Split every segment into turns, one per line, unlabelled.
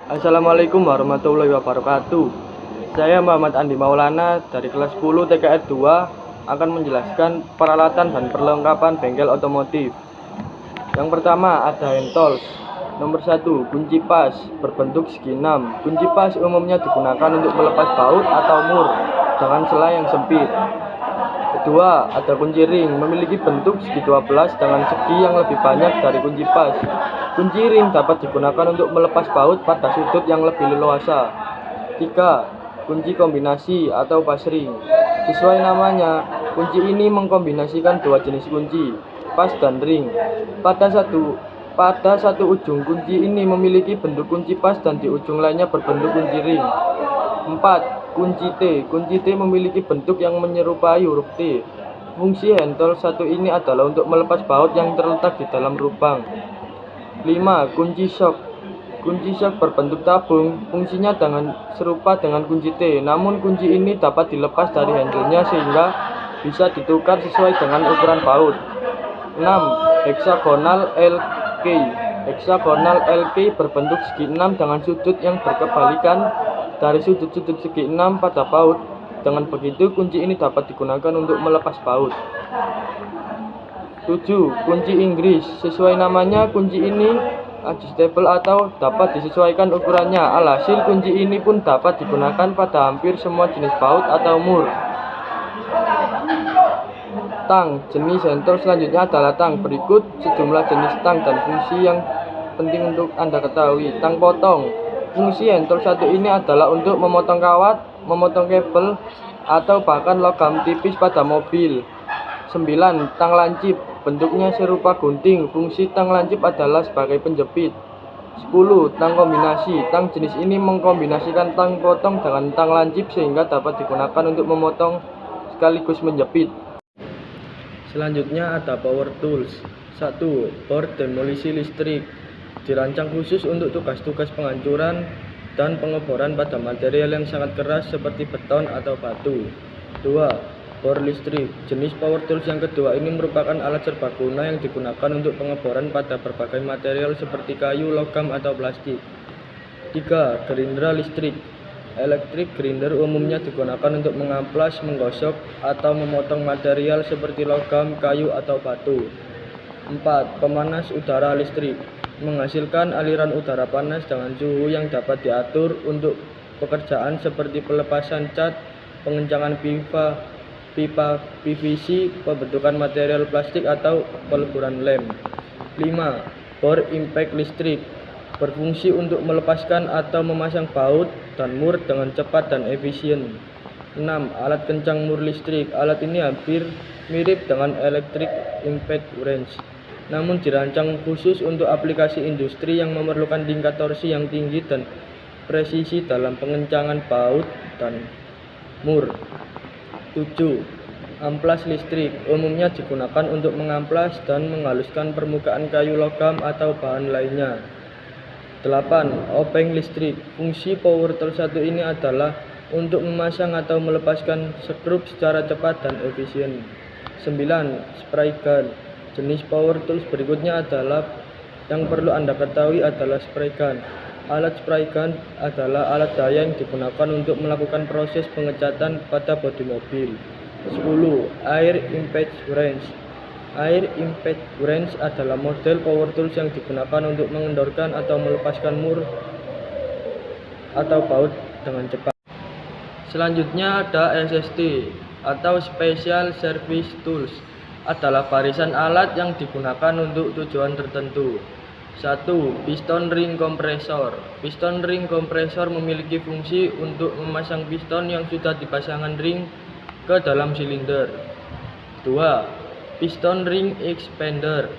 Assalamualaikum warahmatullahi wabarakatuh. Saya Muhammad Andi Maulana dari kelas 10 TKR 2 akan menjelaskan peralatan dan perlengkapan bengkel otomotif. Yang pertama ada hand tools. Nomor 1, kunci pas berbentuk segi 6. Kunci pas umumnya digunakan untuk melepas baut atau mur dengan selai yang sempit. Kedua, ada kunci ring, memiliki bentuk segi 12 dengan segi yang lebih banyak dari kunci pas. Kunci ring dapat digunakan untuk melepas baut pada sudut yang lebih leluasa. 3. Kunci kombinasi atau pas ring. Sesuai namanya, kunci ini mengkombinasikan dua jenis kunci, pas dan ring. Pada satu ujung kunci ini memiliki bentuk kunci pas dan di ujung lainnya berbentuk kunci ring. 4. Kunci T. Kunci T memiliki bentuk yang menyerupai huruf T. Fungsi hand tool satu ini adalah untuk melepas baut yang terletak di dalam lubang. 5. Kunci shock. Kunci shock berbentuk tabung, fungsinya serupa dengan kunci T, namun kunci ini dapat dilepas dari handle-nya sehingga bisa ditukar sesuai dengan ukuran baut. 6. Hexagonal LK. Hexagonal LK berbentuk segi 6 dengan sudut yang berkebalikan dari sudut-sudut segi 6 pada baut. Dengan begitu, kunci ini dapat digunakan untuk melepas baut. 7. Kunci Inggris. Sesuai namanya, kunci ini adjustable atau dapat disesuaikan ukurannya. Alhasil, kunci ini pun dapat digunakan pada hampir semua jenis baut atau mur. Tang. Jenis hand tool selanjutnya adalah tang. Berikut sejumlah jenis tang dan fungsi yang penting untuk Anda ketahui. Tang potong. Fungsi hand tool satu ini adalah untuk memotong kawat, memotong kabel, atau bahkan logam tipis pada mobil. 9. Tang lancip. Bentuknya serupa gunting. Fungsi tang lancip adalah sebagai penjepit. 10. Tang kombinasi. Tang jenis ini mengkombinasikan tang potong dengan tang lancip sehingga dapat digunakan untuk memotong sekaligus menjepit. Selanjutnya ada power tools. 1. Bor demolisi listrik. Dirancang khusus untuk tugas-tugas penghancuran dan pengeboran pada material yang sangat keras seperti beton atau batu. 2. Bor listrik. Jenis power tools yang kedua ini merupakan alat serbaguna yang digunakan untuk pengeboran pada berbagai material seperti kayu, logam, atau plastik. 3. Gerindra listrik. Electric grinder umumnya digunakan untuk mengamplas, menggosok, atau memotong material seperti logam, kayu, atau batu. 4. Pemanas udara listrik. Menghasilkan aliran udara panas dengan suhu yang dapat diatur untuk pekerjaan seperti pelepasan cat, pengencangan pipa PVC, pembentukan material plastik, atau peleburan lem. 5. Bor impact listrik. Berfungsi untuk melepaskan atau memasang baut dan mur dengan cepat dan efisien. 6. Alat kencang mur listrik. Alat ini hampir mirip dengan electric impact wrench, namun dirancang khusus untuk aplikasi industri yang memerlukan tingkat torsi yang tinggi dan presisi dalam pengencangan baut dan mur. 7. Amplas listrik. Umumnya digunakan untuk mengamplas dan menghaluskan permukaan kayu, logam, atau bahan lainnya. 8. Obeng listrik. Fungsi power tool satu ini adalah untuk memasang atau melepaskan skrup secara cepat dan efisien. 9. Spray gun. Jenis power tools berikutnya adalah yang perlu Anda ketahui adalah spray gun. Alat spray gun adalah alat daya yang digunakan untuk melakukan proses pengecatan pada bodi mobil. 10. Air impact wrench. Air impact wrench adalah model power tools yang digunakan untuk mengendorkan atau melepaskan mur atau baut dengan cepat. Selanjutnya ada SST atau Special Service Tools. Adalah barisan alat yang digunakan untuk tujuan tertentu. 1. Piston ring kompresor. Piston ring kompresor memiliki fungsi untuk memasang piston yang sudah dipasangkan ring ke dalam silinder. 2. Piston ring expander.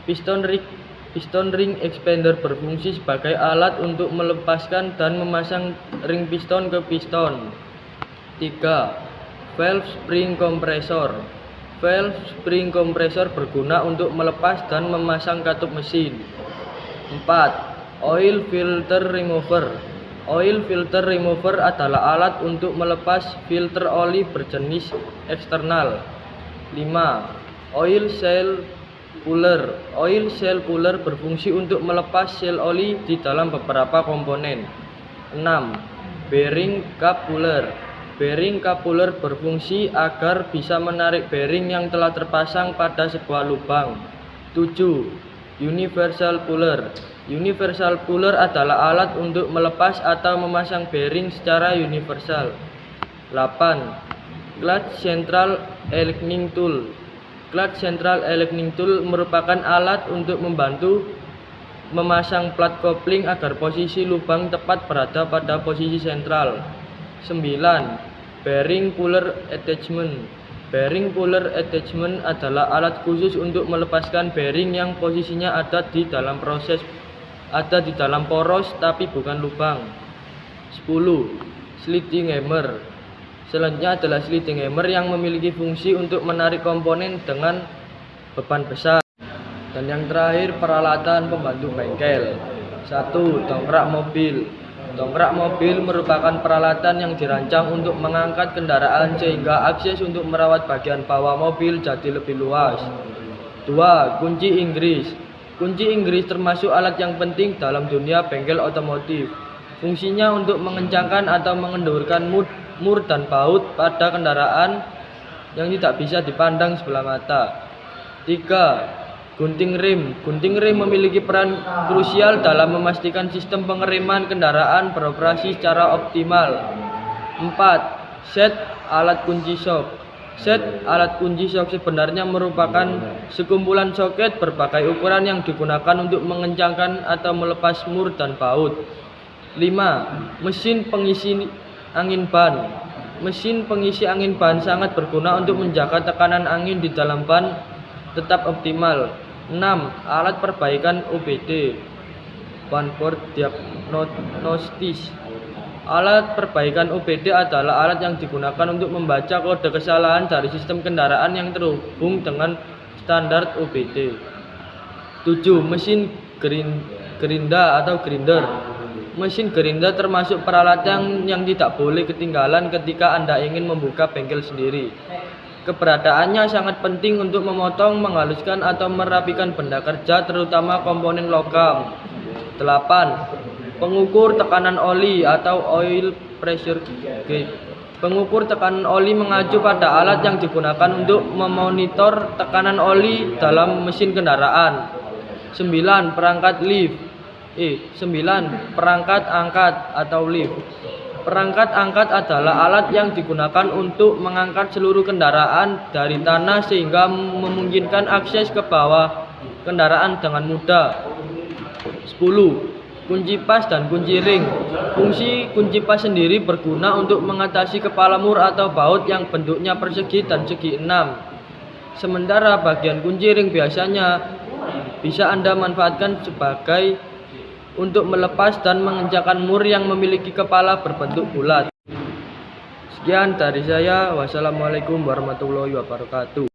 Piston ring expander berfungsi sebagai alat untuk melepaskan dan memasang ring piston ke piston. 3. Valve spring compressor. Valve spring compressor berguna untuk melepas dan memasang katup mesin. 4. Oil filter remover. Oil filter remover adalah alat untuk melepas filter oli berjenis eksternal. 5. Oil cell Cooler. Oil cell cooler berfungsi untuk melepas sel oli di dalam beberapa komponen. 6. Bearing cup cooler. Bearing cup cooler berfungsi agar bisa menarik bearing yang telah terpasang pada sebuah lubang. 7. Universal cooler. Universal cooler adalah alat untuk melepas atau memasang bearing secara universal. 8. Clutch Central Aligning Tool. Clutch Central Aligning Tool merupakan alat untuk membantu memasang plat kopling agar posisi lubang tepat berada pada posisi sentral. 9. Bearing Puller Attachment. Bearing Puller Attachment adalah alat khusus untuk melepaskan bearing yang posisinya ada di dalam poros tapi bukan lubang. 10. Sliding Hammer. Selanjutnya adalah sliding hammer yang memiliki fungsi untuk menarik komponen dengan beban besar. Dan yang terakhir, peralatan pembantu bengkel. 1. Dongkrak mobil. Dongkrak mobil merupakan peralatan yang dirancang untuk mengangkat kendaraan sehingga akses untuk merawat bagian bawah mobil jadi lebih luas. 2. Kunci Inggris. Kunci Inggris termasuk alat yang penting dalam dunia bengkel otomotif. Fungsinya untuk mengencangkan atau mengendurkan mur dan baut pada kendaraan yang tidak bisa dipandang sebelah mata. 3. Gunting rem. Gunting rem memiliki peran krusial dalam memastikan sistem pengereman kendaraan beroperasi secara optimal. 4. Set alat kunci shock. Set alat kunci shock sebenarnya merupakan sekumpulan soket berbagai ukuran yang digunakan untuk mengencangkan atau melepas mur dan baut. 5. Mesin pengisi angin ban. Mesin pengisi angin ban sangat berguna untuk menjaga tekanan angin di dalam ban tetap optimal. 6. Alat perbaikan OBD. Onboard Diagnostics. Alat perbaikan OBD adalah alat yang digunakan untuk membaca kode kesalahan dari sistem kendaraan yang terhubung dengan standar OBD. 7. Mesin gerinda atau grinder. Mesin gerinda termasuk peralatan yang tidak boleh ketinggalan ketika Anda ingin membuka bengkel sendiri. Keberadaannya sangat penting untuk memotong, menghaluskan, atau merapikan benda kerja, terutama komponen logam. 8. Pengukur tekanan oli atau oil pressure gauge. Pengukur tekanan oli mengacu pada alat yang digunakan untuk memonitor tekanan oli dalam mesin kendaraan. 9. Perangkat lift. 9. Perangkat angkat atau lift. Perangkat angkat adalah alat yang digunakan untuk mengangkat seluruh kendaraan dari tanah sehingga memungkinkan akses ke bawah kendaraan dengan mudah. 10. Kunci pas dan kunci ring. Fungsi kunci pas sendiri berguna untuk mengatasi kepala mur atau baut yang bentuknya persegi dan segi 6. Sementara bagian kunci ring biasanya bisa Anda manfaatkan sebagai untuk melepas dan mengencangkan mur yang memiliki kepala berbentuk bulat. Sekian dari saya. Wassalamualaikum warahmatullahi wabarakatuh.